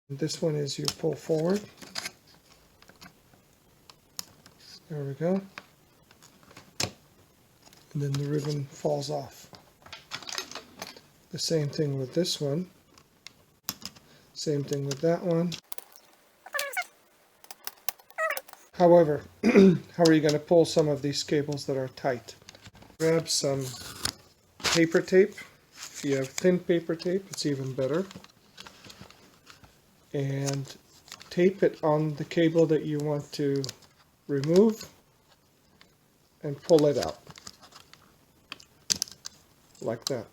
This one is you pull forward. There we go. And then the ribbon falls off. The same thing with this one. Same thing with that one. However, how are you going to pull some of these cables that are tight? Grab some paper tape. If you have thin paper tape, it's even better. And tape it on the cable that you want to remove and pull it out like that.